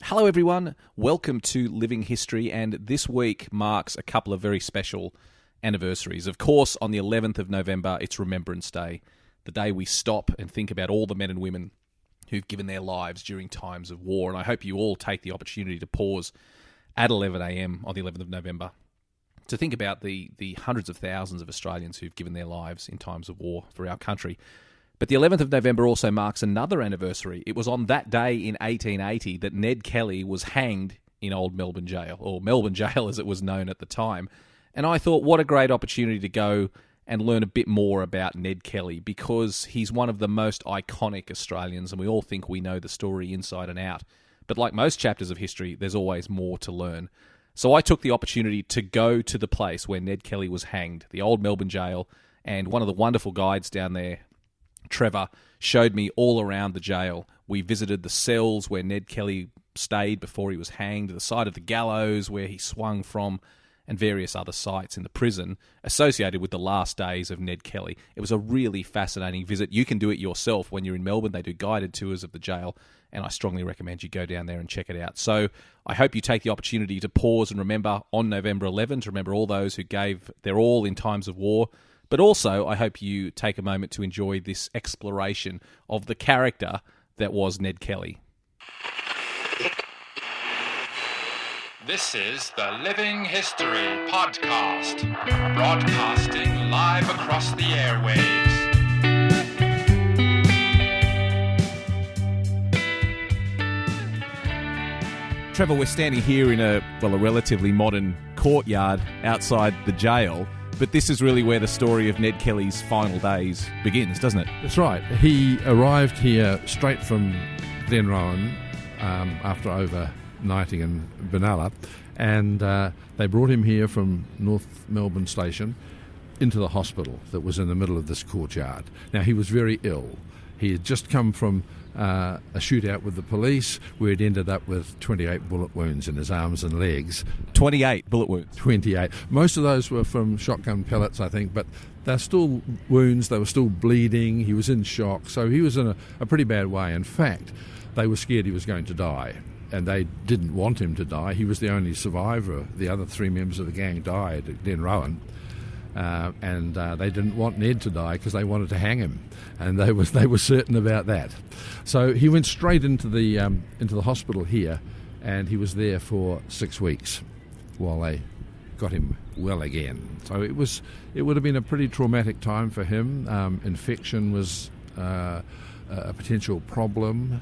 Hello everyone, welcome to Living History, and this week marks a couple of very special anniversaries. Of course, on the 11th of November, it's Remembrance Day, the day we stop and think about all the men and women who've given their lives during times of war, and I hope you all take the opportunity to pause at 11 a.m. on the 11th of November to think about the hundreds of thousands of Australians who've given their lives in times of war for our country. But the 11th of November also marks another anniversary. It was on that day in 1880 that Ned Kelly was hanged in Old Melbourne Gaol, or Melbourne Gaol as it was known at the time. And I thought, what a great opportunity to go and learn a bit more about Ned Kelly, because he's one of the most iconic Australians, and we all think we know the story inside and out. But like most chapters of history, there's always more to learn. So I took the opportunity to go to the place where Ned Kelly was hanged, the Old Melbourne Gaol, and one of the wonderful guides down there, Trevor, showed me all around the jail. We visited the cells where Ned Kelly stayed before he was hanged, the side of the gallows where he swung from, and various other sites in the prison associated with the last days of Ned Kelly. It was a really fascinating visit. You can do it yourself when you're in Melbourne. They do guided tours of the jail, and I strongly recommend you go down there and check it out. So I hope you take the opportunity to pause and remember on November 11, to remember all those who gave their all in times of war. But also, I hope you take a moment to enjoy this exploration of the character that was Ned Kelly. This is the Living History Podcast, broadcasting live across the airwaves. Trevor, we're standing here in a relatively modern courtyard outside the jail. But this is really where the story of Ned Kelly's final days begins, doesn't it? That's right. He arrived here straight from Glenrowan after overnighting in Benalla, and they brought him here from North Melbourne Station into the hospital that was in the middle of this courtyard. Now, he was very ill. He had just come from a shootout with the police where he'd ended up with 28 bullet wounds in his arms and legs. 28 bullet wounds? 28. Most of those were from shotgun pellets, I think, but they're still wounds. They were still bleeding. He was in shock. So he was in a pretty bad way. In fact, they were scared he was going to die, and they didn't want him to die. He was the only survivor. The other three members of the gang died at Glenrowan. And they didn't want Ned to die because they wanted to hang him, and they were certain about that. So he went straight into the hospital here, and he was there for 6 weeks while they got him well again. So it would have been a pretty traumatic time for him. Infection was a potential problem.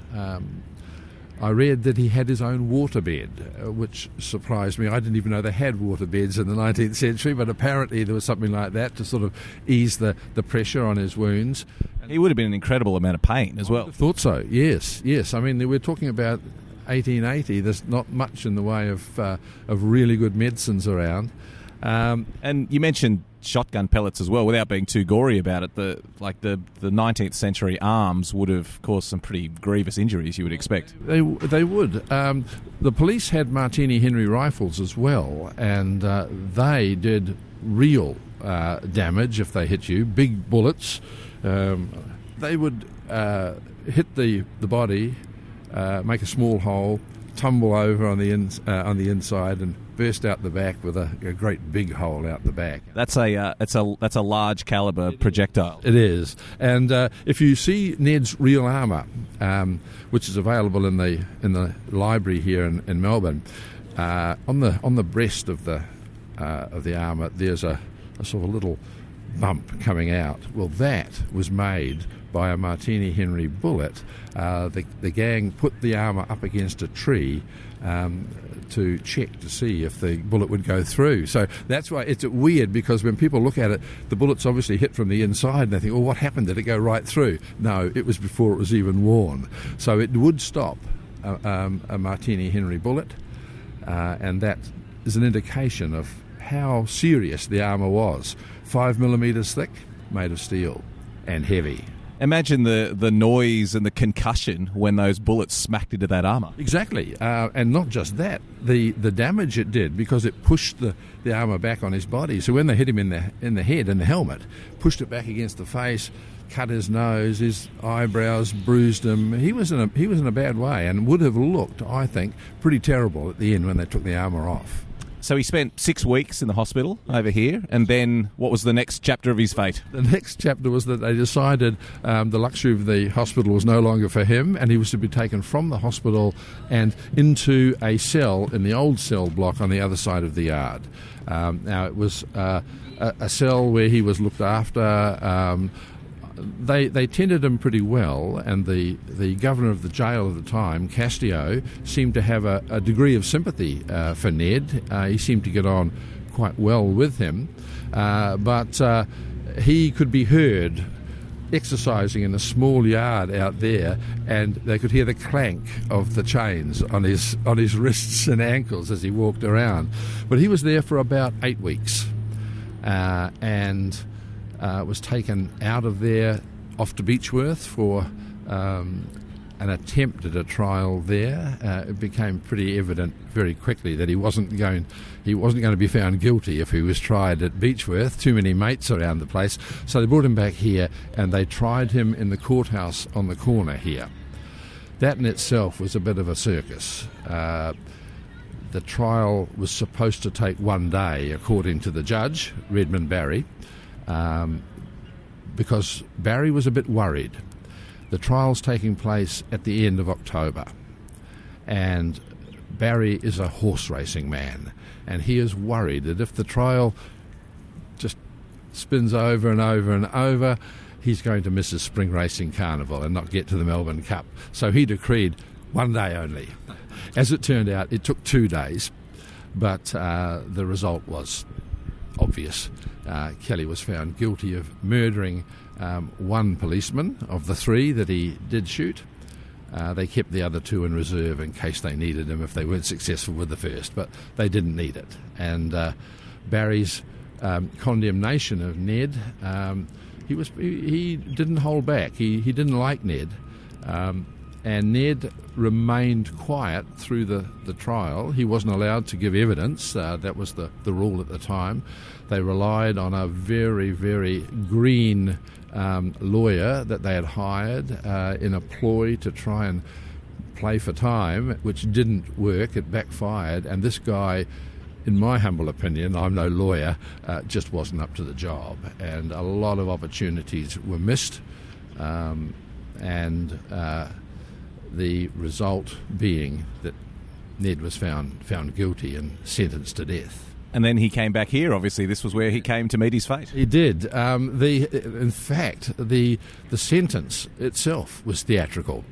I read that he had his own waterbed, which surprised me. I didn't even know they had waterbeds in the 19th century, but apparently there was something like that to sort of ease the pressure on his wounds. He would have been an incredible amount of pain as well. I thought so, yes. I mean, we're talking about 1880. There's not much in the way of really good medicines around. And you mentioned shotgun pellets as well, without being too gory about it. The 19th century arms would have caused some pretty grievous injuries, you would expect. They would. The police had Martini Henry rifles as well, and they did real damage if they hit you. Big bullets. They would hit the body, make a small hole, tumble over on the inside, and burst out the back with a great big hole out the back. That's a large caliber projectile. It is, and if you see Ned's real armour, which is available in the library here in Melbourne, on the breast of the armour, there's a sort of little bump coming out. Well, that was made by a Martini Henry bullet. The gang put the armour up against a tree to check to see if the bullet would go through. So that's why it's weird, because when people look at it, the bullet's obviously hit from the inside, and they think, well, what happened? Did it go right through? No, it was before it was even worn. So it would stop a Martini Henry bullet, and that is an indication of how serious the armour was. 5 millimetres thick, made of steel, and heavy. Imagine the noise and the concussion when those bullets smacked into that armour. Exactly, and not just that, the damage it did, because it pushed the armour back on his body. So when they hit him in the head, in the helmet, pushed it back against the face, cut his nose, his eyebrows, bruised him. He was in a bad way, and would have looked, I think, pretty terrible at the end when they took the armour off. So he spent 6 weeks in the hospital over here, and then what was the next chapter of his fate? The next chapter was that they decided the luxury of the hospital was no longer for him, and he was to be taken from the hospital and into a cell in the old cell block on the other side of the yard. Now, it was a cell where he was looked after. They tended him pretty well, and the governor of the jail at the time, Castillo, seemed to have a degree of sympathy for Ned. He seemed to get on quite well with him, but he could be heard exercising in a small yard out there, and they could hear the clank of the chains on his wrists and ankles as he walked around. But he was there for about 8 weeks, and was taken out of there off to Beechworth for an attempt at a trial there. It became pretty evident very quickly that he wasn't going to be found guilty if he was tried at Beechworth. Too many mates around the place. So they brought him back here, and they tried him in the courthouse on the corner here. That in itself was a bit of a circus. The trial was supposed to take 1 day, according to the judge, Redmond Barry, because Barry was a bit worried. The trial's taking place at the end of October, and Barry is a horse racing man, and he is worried that if the trial just spins over and over and over, he's going to miss his spring racing carnival and not get to the Melbourne Cup. So he decreed 1 day only. As it turned out, it took 2 days, but the result was obvious. Kelly was found guilty of murdering one policeman of the 3 that he did shoot. They kept the other 2 in reserve in case they needed him if they weren't successful with the first, but they didn't need it. And Barry's condemnation of Ned, he didn't hold back. He didn't like Ned. And Ned remained quiet through the trial. He wasn't allowed to give evidence. That was the rule at the time. They relied on a very, very green lawyer that they had hired in a ploy to try and play for time, which didn't work. It backfired. And this guy, in my humble opinion, I'm no lawyer, just wasn't up to the job. And a lot of opportunities were missed. The result being that Ned was found guilty and sentenced to death. And then he came back here. Obviously, this was where he came to meet his fate. He did. In fact, the sentence itself was theatrical.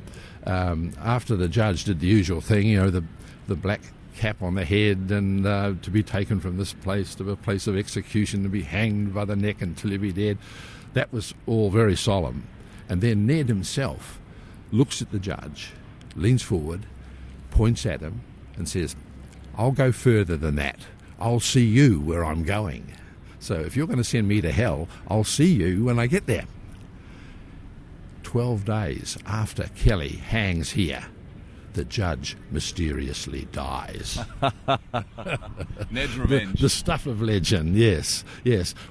After the judge did the usual thing, the black cap on the head and to be taken from this place to a place of execution, to be hanged by the neck until he be dead. That was all very solemn. And then Ned himself looks at the judge, leans forward, points at him and says, "I'll go further than that. I'll see you where I'm going. So if you're going to send me to hell, I'll see you when I get there." 12 days after Kelly hangs here, the judge mysteriously dies. Ned's revenge. The stuff of legend, yes.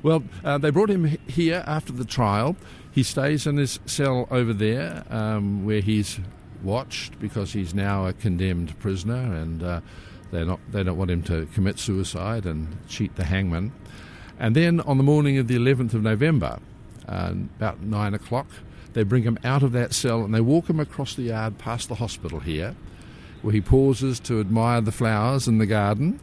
Well, they brought him here after the trial. He stays in his cell over there where he's watched because he's now a condemned prisoner, and they don't want him to commit suicide and cheat the hangman. And then on the morning of the 11th of November, about 9 o'clock, they bring him out of that cell and they walk him across the yard past the hospital here, where he pauses to admire the flowers in the garden.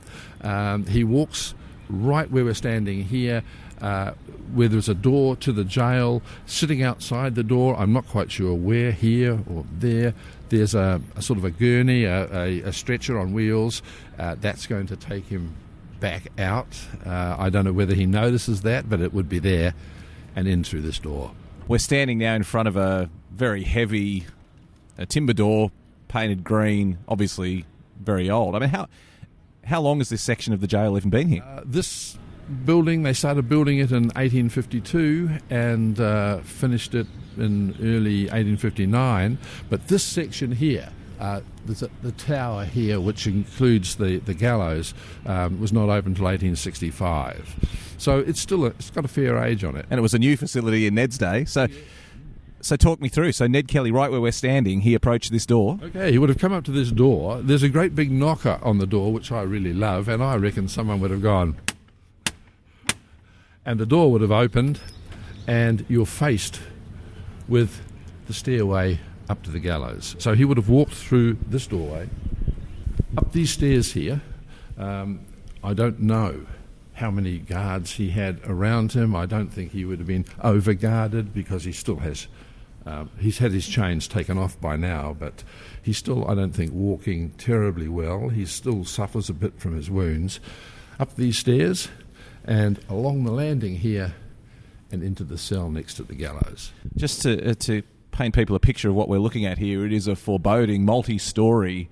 He walks right where we're standing here, where there's a door to the jail. Sitting outside the door, I'm not quite sure where, here or there, there's a sort of a gurney, a stretcher on wheels. That's going to take him back out. I don't know whether he notices that, but it would be there, and in through this door. We're standing now in front of a very heavy timber door, painted green, obviously very old. I mean, how long has this section of the jail even been here? This building. They started building it in 1852 and finished it in early 1859. But this section here, the tower here, which includes the gallows, was not open until 1865. So it's got a fair age on it. And it was a new facility in Ned's day. So talk me through. So Ned Kelly, right where we're standing, he approached this door. Okay, he would have come up to this door. There's a great big knocker on the door, which I really love, and I reckon someone would have gone, and the door would have opened, and you're faced with the stairway up to the gallows. So he would have walked through this doorway, up these stairs here. I don't know how many guards he had around him. I don't think he would have been over-guarded because he still has... he's had his chains taken off by now, but he's still, I don't think, walking terribly well. He still suffers a bit from his wounds. Up these stairs and along the landing here and into the cell next to the gallows. Just to paint people a picture of what we're looking at here, it is a foreboding multi-storey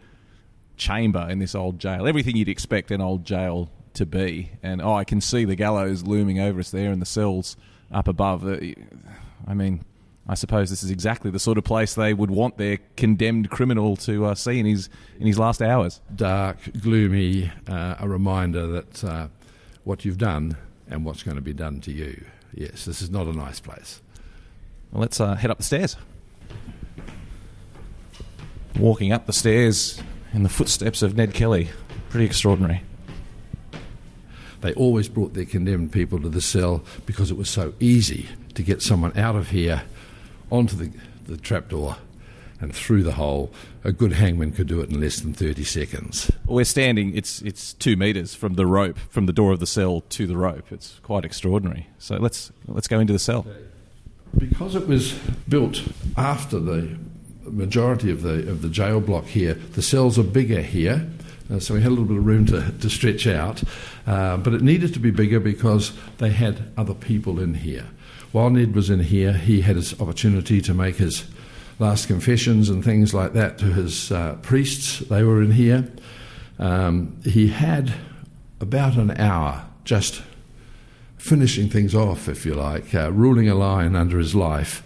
chamber in this old jail. Everything you'd expect an old jail to be. And I can see the gallows looming over us there and the cells up above. I mean, I suppose this is exactly the sort of place they would want their condemned criminal to see in his last hours. Dark, gloomy, a reminder that what you've done and what's going to be done to you. Yes, this is not a nice place. Well, let's head up the stairs. Walking up the stairs in the footsteps of Ned Kelly. Pretty extraordinary. They always brought their condemned people to the cell because it was so easy to get someone out of here onto the trapdoor and through the hole. A good hangman could do it in less than 30 seconds. We're standing, it's 2 metres from the rope, from the door of the cell to the rope. It's quite extraordinary. So let's go into the cell. Because it was built after the majority of the jail block here, the cells are bigger here. So we had a little bit of room to stretch out, but it needed to be bigger because they had other people in here. While Ned was in here, he had his opportunity to make his last confessions and things like that to his priests. They were in here. He had about an hour just finishing things off, if you like, ruling a line under his life.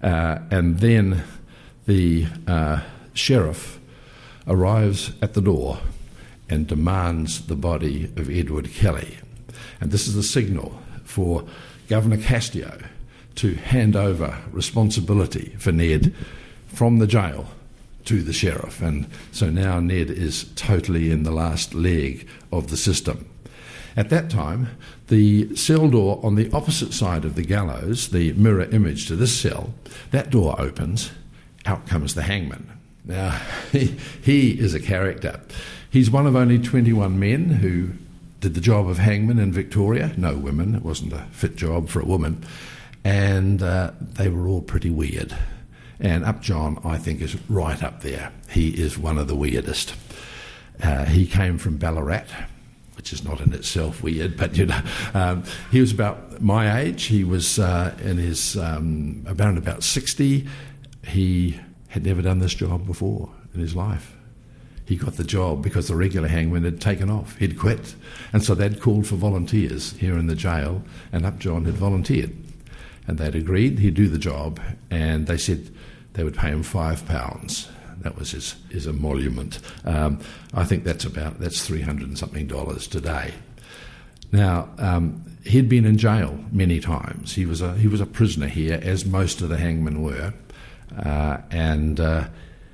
And then the sheriff arrives at the door and demands the body of Edward Kelly. And this is the signal for Governor Castillo to hand over responsibility for Ned from the jail to the sheriff. And so now Ned is totally in the last leg of the system. At that time, the cell door on the opposite side of the gallows, the mirror image to this cell, that door opens, out comes the hangman. Now, he is a character. He's one of only 21 men who did the job of hangman in Victoria. No women. It wasn't a fit job for a woman. And they were all pretty weird. And Upjohn, I think, is right up there. He is one of the weirdest. He came from Ballarat, which is not in itself weird, but, you know, he was about my age. He was in his around about 60. He had never done this job before in his life. He got the job because the regular hangman had taken off. He'd quit. And so they'd called for volunteers here in the jail, and Upjohn had volunteered. And they'd agreed he'd do the job, and they said they would pay him £5. That was his emolument. I think that's $300 and something today. Now, he'd been in jail many times. He was a prisoner here, as most of the hangmen were, and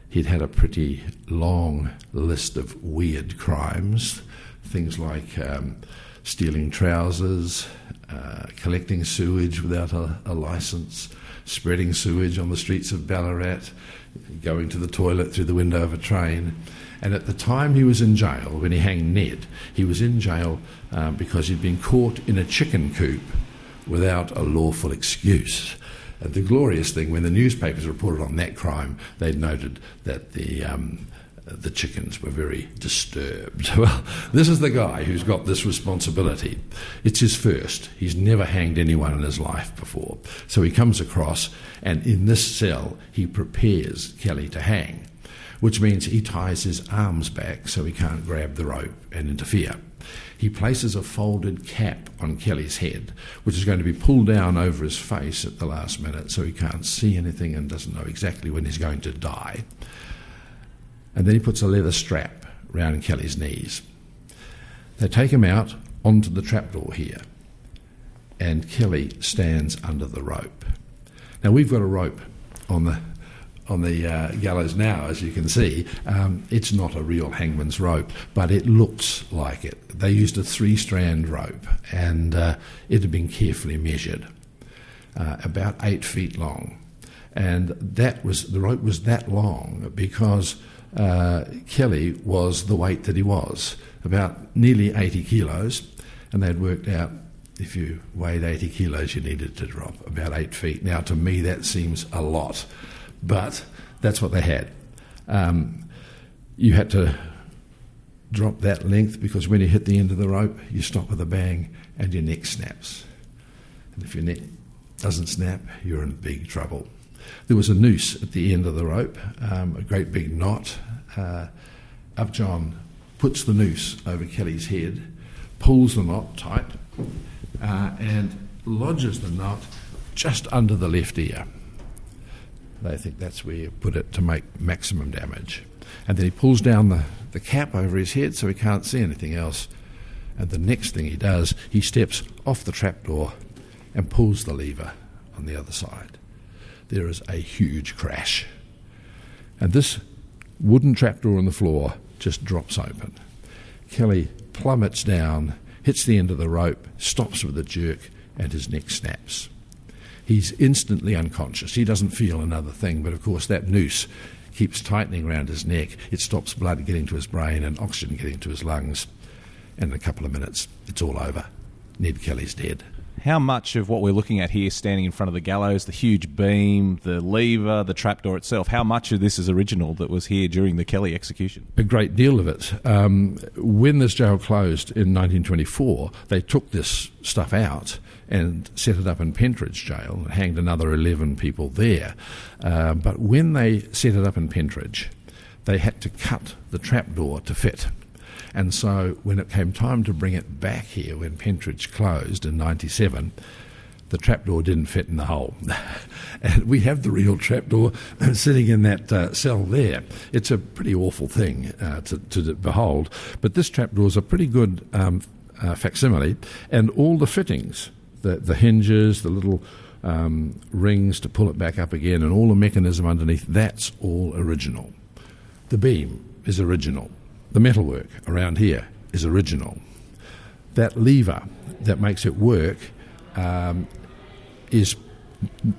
he'd had a pretty long list of weird crimes, things like stealing trousers, collecting sewage without a licence, spreading sewage on the streets of Ballarat, going to the toilet through the window of a train. And at the time he was in jail, when he hanged Ned, he was in jail because he'd been caught in a chicken coop without a lawful excuse. And the glorious thing, when the newspapers reported on that crime, they noted that the chickens were very disturbed. Well, this is the guy who's got this responsibility. It's his first. He's never hanged anyone in his life before. So he comes across, and in this cell, he prepares Kelly to hang. which means he ties his arms back so he can't grab the rope and interfere. He places a folded cap on Kelly's head, which is going to be pulled down over his face at the last minute so he can't see anything and doesn't know exactly when he's going to die. And then he puts a leather strap round Kelly's knees. They take him out onto the trapdoor here, and Kelly stands under the rope. Now, we've got a rope on the gallows now, as you can see. It's not a real hangman's rope, but it looks like it. They used a 3-strand rope, and it had been carefully measured, about 8 feet long. And the rope was that long because Kelly was the weight that he was, about nearly 80 kilos, and they'd worked out if you weighed 80 kilos, you needed to drop about 8 feet. Now, to me, that seems a lot, but that's what they had. You had to drop that length because when you hit the end of the rope, you stop with a bang and your neck snaps. And if your neck doesn't snap, you're in big trouble. There was a noose at the end of the rope, a great big knot. Upjohn puts the noose over Kelly's head, pulls the knot tight, and lodges the knot just under the left ear. They think that's where you put it to make maximum damage. And then he pulls down the cap over his head so he can't see anything else. And the next thing he does, he steps off the trapdoor and pulls the lever on the other side. There is a huge crash. And this wooden trapdoor on the floor just drops open. Kelly plummets down, hits the end of the rope, stops with a jerk, and his neck snaps. He's instantly unconscious. He doesn't feel another thing, but of course that noose keeps tightening around his neck. It stops blood getting to his brain and oxygen getting to his lungs. And in a couple of minutes, it's all over. Ned Kelly's dead. How much of what we're looking at here, standing in front of the gallows, the huge beam, the lever, the trapdoor itself, how much of this is original that was here during the Kelly execution? A great deal of it. When this jail closed in 1924, they took this stuff out and set it up in Pentridge Jail and hanged another 11 people there. But when they set it up in Pentridge, they had to cut the trapdoor to fit. And so when it came time to bring it back here, when Pentridge closed in 97, the trapdoor didn't fit in the hole. And we have the real trapdoor sitting in that cell there. It's a pretty awful thing to behold. But this trapdoor is a pretty good facsimile, and all the fittings, the hinges, the little rings to pull it back up again, and all the mechanism underneath, that's all original. The beam is original. The metalwork around here is original. That lever that makes it work is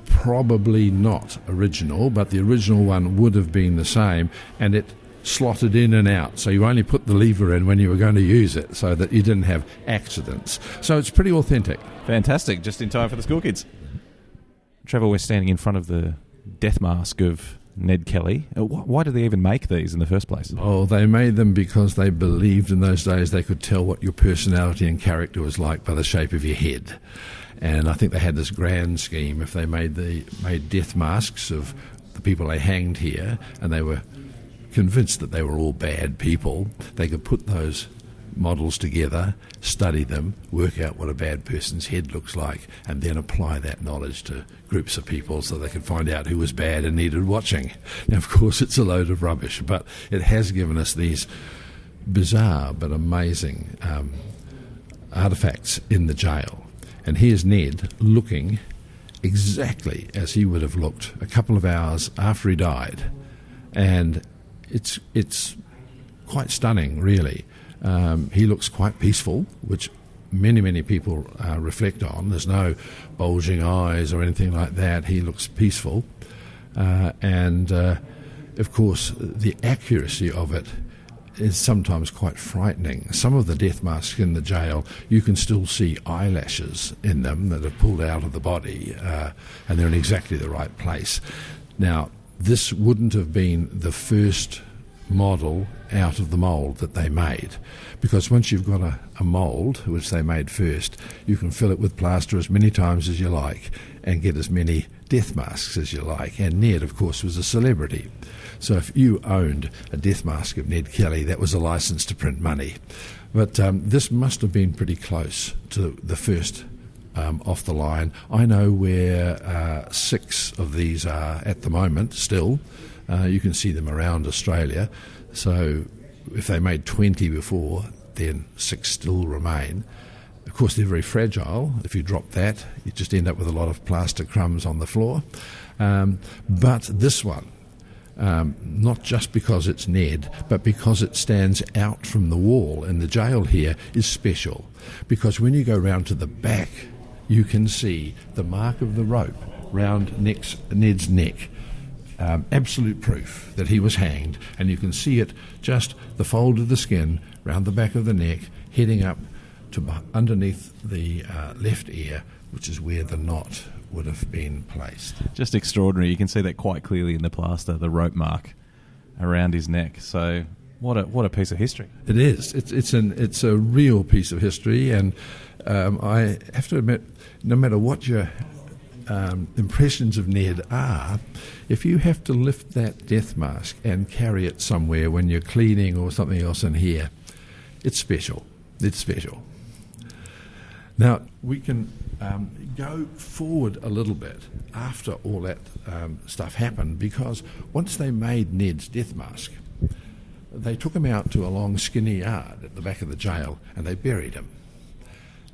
probably not original, but the original one would have been the same, and it slotted in and out. So you only put the lever in when you were going to use it so that you didn't have accidents. So it's pretty authentic. Fantastic. Just in time for the school kids. Trevor, we're standing in front of the death mask of Ned Kelly. Why did they even make these in the first place? Oh, they made them because they believed in those days they could tell what your personality and character was like by the shape of your head. And I think they had this grand scheme. If they made death masks of the people they hanged here, and they were convinced that they were all bad people, they could put those models together, study them, work out what a bad person's head looks like, and then apply that knowledge to groups of people so they could find out who was bad and needed watching. Now, of course, it's a load of rubbish, but it has given us these bizarre but amazing artefacts in the jail. And here's Ned looking exactly as he would have looked a couple of hours after he died. And it's quite stunning, really. He looks quite peaceful, which many people reflect on. There's no bulging eyes or anything like that. He looks peaceful. And of course, the accuracy of it is sometimes quite frightening. Some of the death masks in the jail, you can still see eyelashes in them that are pulled out of the body, and they're in exactly the right place. Now, this wouldn't have been the first model out of the mould that they made, because once you've got a mould, which they made first, you can fill it with plaster as many times as you like and get as many death masks as you like. And Ned, of course, was a celebrity, So if you owned a death mask of Ned Kelly, that was a license to print money. But this must have been pretty close to the first off the line. I know where 6 of these are at the moment still. You can see them around Australia. So if they made 20 before, then 6 still remain. Of course, they're very fragile. If you drop that, you just end up with a lot of plaster crumbs on the floor. But this one, not just because it's Ned, but because it stands out from the wall in the jail here, is special. Because when you go round to the back, you can see the mark of the rope round Ned's neck. Absolute proof that he was hanged, and you can see it just the fold of the skin round the back of the neck, heading up to underneath the left ear, which is where the knot would have been placed. Just extraordinary. You can see that quite clearly in the plaster, the rope mark around his neck. So what a piece of history. It is. It's a real piece of history, and I have to admit, no matter what your impressions of Ned are, if you have to lift that death mask and carry it somewhere when you're cleaning or something else in here, it's special. It's special. Now, we can go forward a little bit after all that stuff happened, because once they made Ned's death mask, they took him out to a long skinny yard at the back of the jail and they buried him.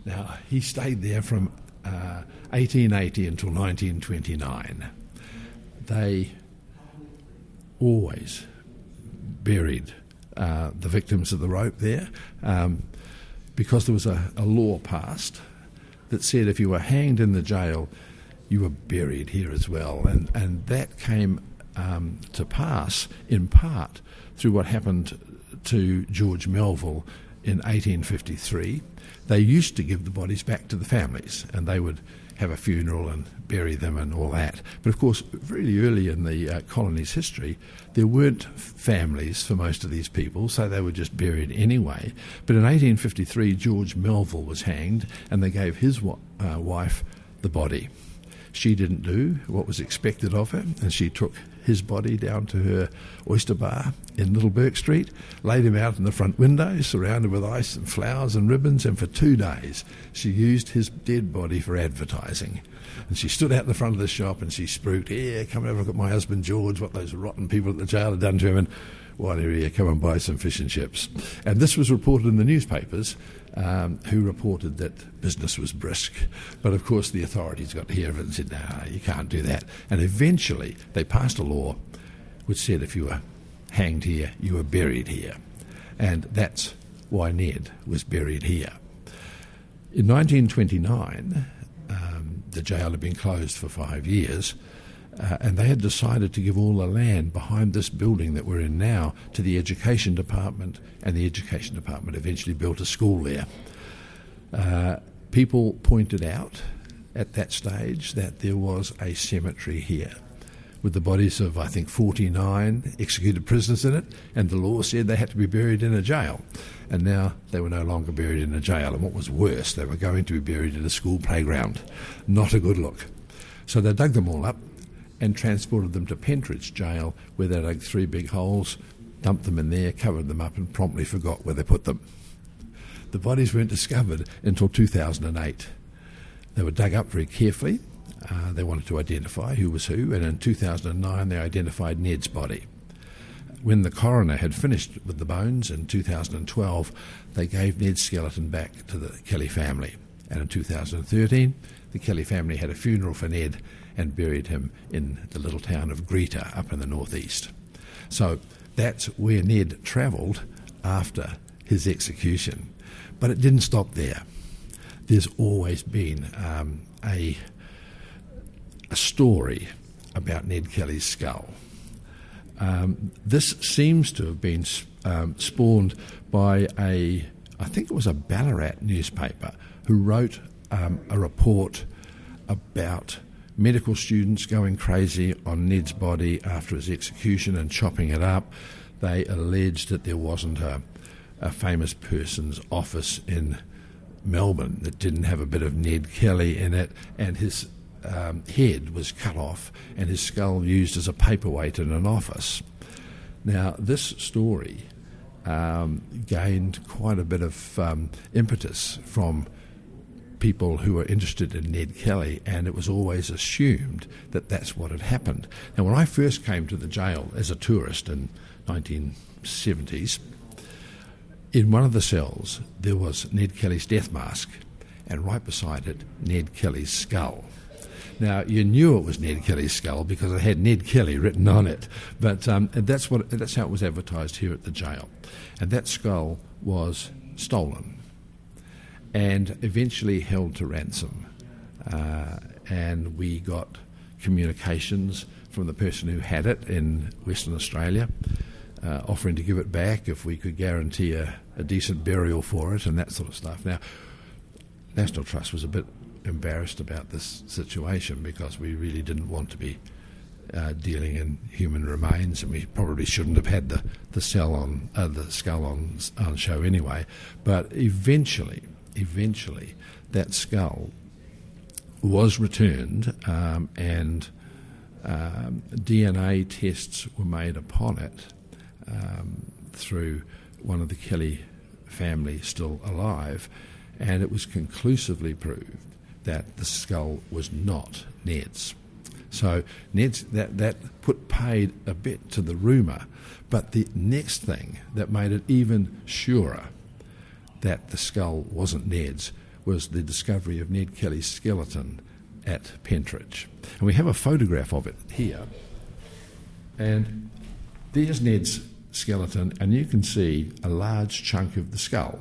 Now, he stayed there from 1880 until 1929. They always buried the victims of the rope there, because there was a law passed that said if you were hanged in the jail, you were buried here as well. And that came to pass in part through what happened to George Melville in 1853. They used to give the bodies back to the families, and they would have a funeral and bury them and all that. But of course, really early in the colony's history, there weren't families for most of these people, so they were just buried anyway. But in 1853, George Melville was hanged, and they gave his wife the body. She didn't do what was expected of her, and she took his body down to her oyster bar in Little Burke Street, laid him out in the front window, surrounded with ice and flowers and ribbons, and for 2 days she used his dead body for advertising. And she stood out in the front of the shop and she spruiked, "Here, come and have a look at my husband George, what those rotten people at the jail had done to him, and why don't you come and buy some fish and chips?" And this was reported in the newspapers, who reported that business was brisk. But of course the authorities got to hear of it and said, "No, you can't do that." And eventually they passed a law which said if you were hanged here, you were buried here. And that's why Ned was buried here. In 1929, the jail had been closed for 5 years, and they had decided to give all the land behind this building that we're in now to the Education Department, and the Education Department eventually built a school there. People pointed out at that stage that there was a cemetery here with the bodies of, I think, 49 executed prisoners in it, and the law said they had to be buried in a jail. And now they were no longer buried in a jail, and what was worse, they were going to be buried in a school playground. Not a good look. So they dug them all up and transported them to Pentridge Jail, where they dug 3 big holes, dumped them in there, covered them up, and promptly forgot where they put them. The bodies weren't discovered until 2008. They were dug up very carefully. They wanted to identify who was who, and in 2009 they identified Ned's body. When the coroner had finished with the bones in 2012, they gave Ned's skeleton back to the Kelly family. And in 2013, the Kelly family had a funeral for Ned and buried him in the little town of Greta up in the northeast. So that's where Ned travelled after his execution. But it didn't stop there. There's always been a story about Ned Kelly's skull. This seems to have been spawned by I think it was a Ballarat newspaper, who wrote a report about medical students going crazy on Ned's body after his execution and chopping it up. They alleged that there wasn't a famous person's office in Melbourne that didn't have a bit of Ned Kelly in it, and his head was cut off and his skull used as a paperweight in an office. Now, this story gained quite a bit of impetus from people who were interested in Ned Kelly, and it was always assumed that that's what had happened. Now, when I first came to the jail as a tourist in 1970s, in one of the cells there was Ned Kelly's death mask, and right beside it, Ned Kelly's skull. Now, you knew it was Ned Kelly's skull because it had Ned Kelly written on it, but that's how it was advertised here at the jail. And that skull was stolen and eventually held to ransom. And we got communications from the person who had it in Western Australia, offering to give it back if we could guarantee a decent burial for it and that sort of stuff. Now, National Trust was a bit embarrassed about this situation because we really didn't want to be dealing in human remains, and we probably shouldn't have had the skull on show anyway. But eventually, that skull was returned, and DNA tests were made upon it through one of the Kelly family still alive, and it was conclusively proved that the skull was not Ned's. So Ned's that paid a bit to the rumour, but the next thing that made it even surer that the skull wasn't Ned's was the discovery of Ned Kelly's skeleton at Pentridge. And we have a photograph of it here. And there's Ned's skeleton, and you can see a large chunk of the skull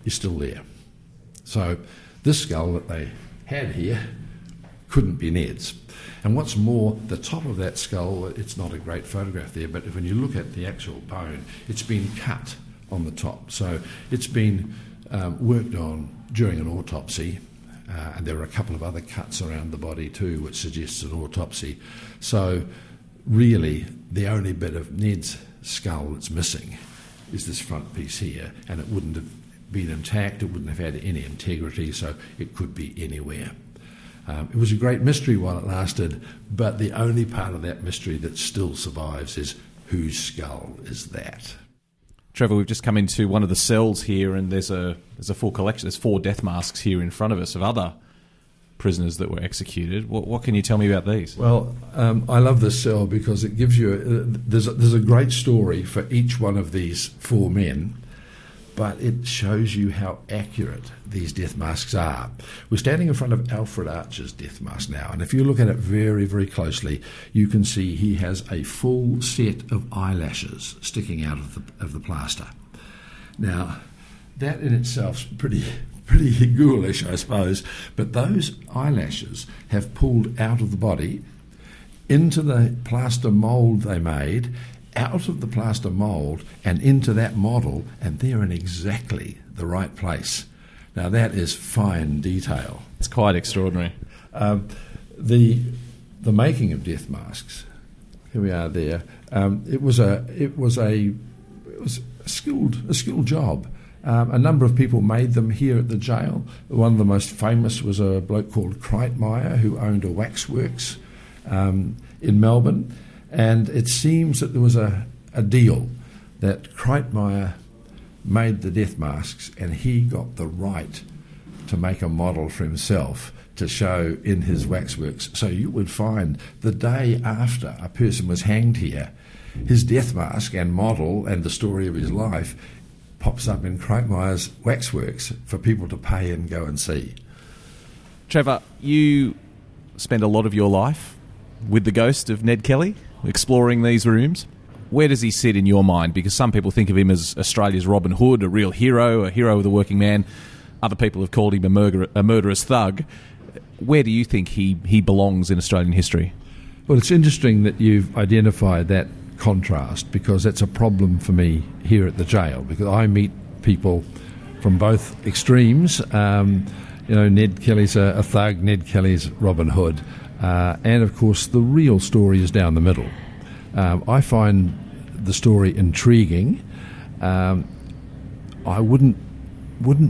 is still there. So this skull that they had here couldn't be Ned's. And what's more, the top of that skull, it's not a great photograph there, but when you look at the actual bone, it's been cut on the top. So it's been worked on during an autopsy, and there are a couple of other cuts around the body too, which suggests an autopsy. So really, the only bit of Ned's skull that's missing is this front piece here, and it wouldn't have been intact, it wouldn't have had any integrity, so it could be anywhere. It was a great mystery while it lasted, but the only part of that mystery that still survives is whose skull is that? Trevor, we've just come into one of the cells here, and there's a full collection. There's 4 death masks here in front of us of other prisoners that were executed. What can you tell me about these? Well, I love this cell because it gives you there's a great story for each one of these 4 men, but it shows you how accurate these death masks are. We're standing in front of Alfred Archer's death mask now, and if you look at it very, very closely, you can see he has a full set of eyelashes sticking out of the plaster. Now, that in itself's pretty ghoulish, I suppose, but those eyelashes have pulled out of the body into the plaster mould they made, out of the plaster mould and into that model, and they're in exactly the right place. Now that is fine detail. It's quite extraordinary. The making of death masks. Here we are there. It was a skilled job. A number of people made them here at the jail. One of the most famous was a bloke called Kreitmeyer, who owned a waxworks in Melbourne. And it seems that there was a deal that Kreitmeyer made the death masks, and he got the right to make a model for himself to show in his waxworks. So you would find the day after a person was hanged here, his death mask and model and the story of his life pops up in Kreitmeyer's waxworks for people to pay and go and see. Trevor, you spend a lot of your life with the ghost of Ned Kelly, exploring these rooms. Where does he sit in your mind? Because some people think of him as Australia's Robin Hood, a real hero, a hero of the working man. Other people have called him a murderous thug. Where do you think he belongs in Australian history? Well, it's interesting that you've identified that contrast, because that's a problem for me here at the jail, because I meet people from both extremes. Ned Kelly's a thug, Ned Kelly's Robin Hood. And, of course, the real story is down the middle. I find the story intriguing. I wouldn't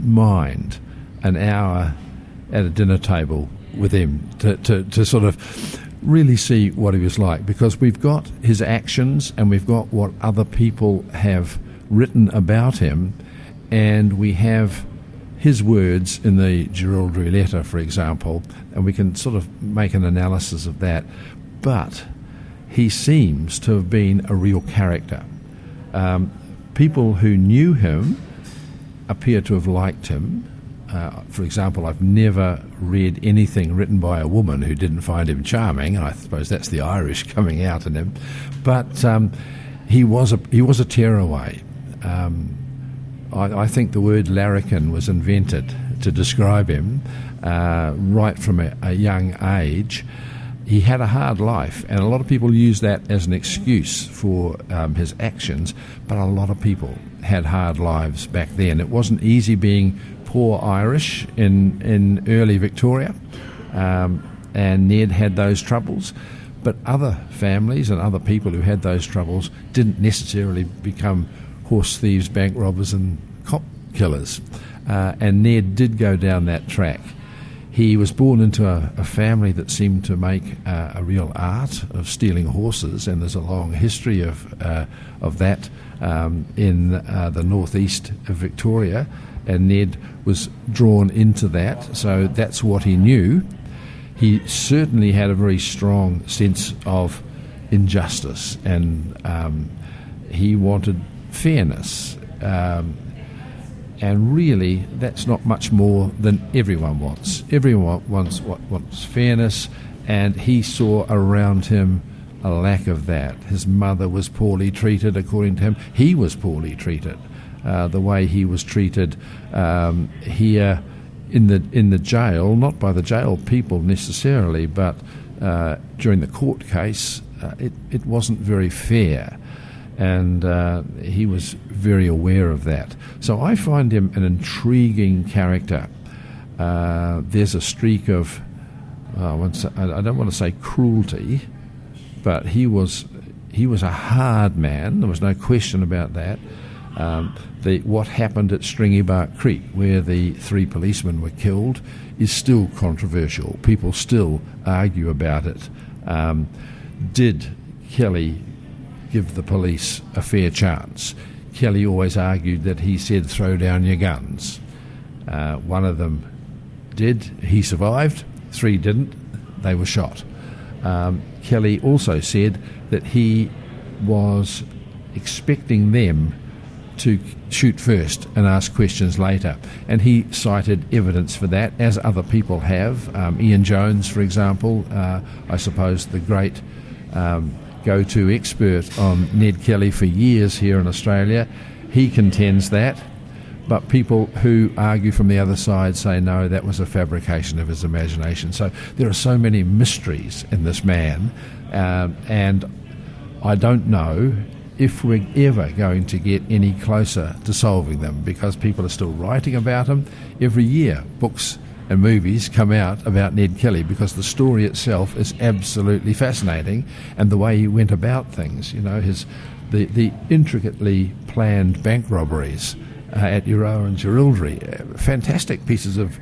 mind an hour at a dinner table with him to sort of really see what he was like, because we've got his actions and we've got what other people have written about him, and we have his words in the Geraldry letter, for example, and we can sort of make an analysis of that. But he seems to have been a real character. People who knew him appear to have liked him. For example, I've never read anything written by a woman who didn't find him charming. I suppose that's the Irish coming out in him. But he was a tearaway. I think the word larrikin was invented to describe him right from a young age. He had a hard life, and a lot of people use that as an excuse for his actions, but a lot of people had hard lives back then. It wasn't easy being poor Irish in early Victoria, and Ned had those troubles, but other families and other people who had those troubles didn't necessarily become horse thieves, bank robbers and cop killers, and Ned did go down that track. He was born into a family that seemed to make a real art of stealing horses, and there's a long history of that in the northeast of Victoria, and Ned was drawn into that, so that's what he knew. He certainly had a very strong sense of injustice, and he wanted fairness. And really, that's not much more than everyone wants. Everyone wants fairness, and he saw around him a lack of that. His mother was poorly treated, according to him. He was poorly treated. The way he was treated here in the jail, not by the jail people necessarily, but during the court case, it wasn't very fair. And he was very aware of that. So I find him an intriguing character. There's a streak of, I don't want to say cruelty, but he was a hard man. There was no question about that. What happened at Stringybark Creek, where the 3 policemen were killed, is still controversial. People still argue about it. Did Kelly give the police a fair chance? Kelly always argued that he said, "Throw down your guns." One of them did. He survived. 3 didn't. They were shot. Kelly also said that he was expecting them to shoot first and ask questions later, and he cited evidence for that, as other people have. Ian Jones, for example, I suppose the great go-to expert on Ned Kelly for years here in Australia, he contends that, but people who argue from the other side say no, that was a fabrication of his imagination. So there are so many mysteries in this man, and I don't know if we're ever going to get any closer to solving them, because people are still writing about him. Every year books and movies come out about Ned Kelly, because the story itself is absolutely fascinating, and the way he went about things, the intricately planned bank robberies at Euroa and Geraldry, fantastic pieces of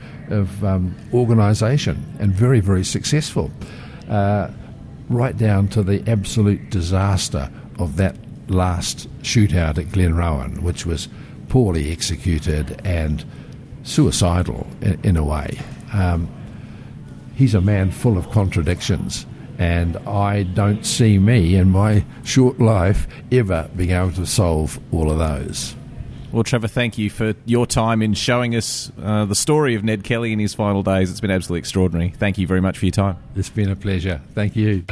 organisation, and very, very successful, right down to the absolute disaster of that last shootout at Glenrowan, which was poorly executed and suicidal in a way. He's a man full of contradictions, and I don't see me in my short life ever being able to solve all of those. Well, Trevor, thank you for your time in showing us the story of Ned Kelly in his final days. It's been absolutely extraordinary. Thank you very much for your time. It's been a pleasure. Thank you.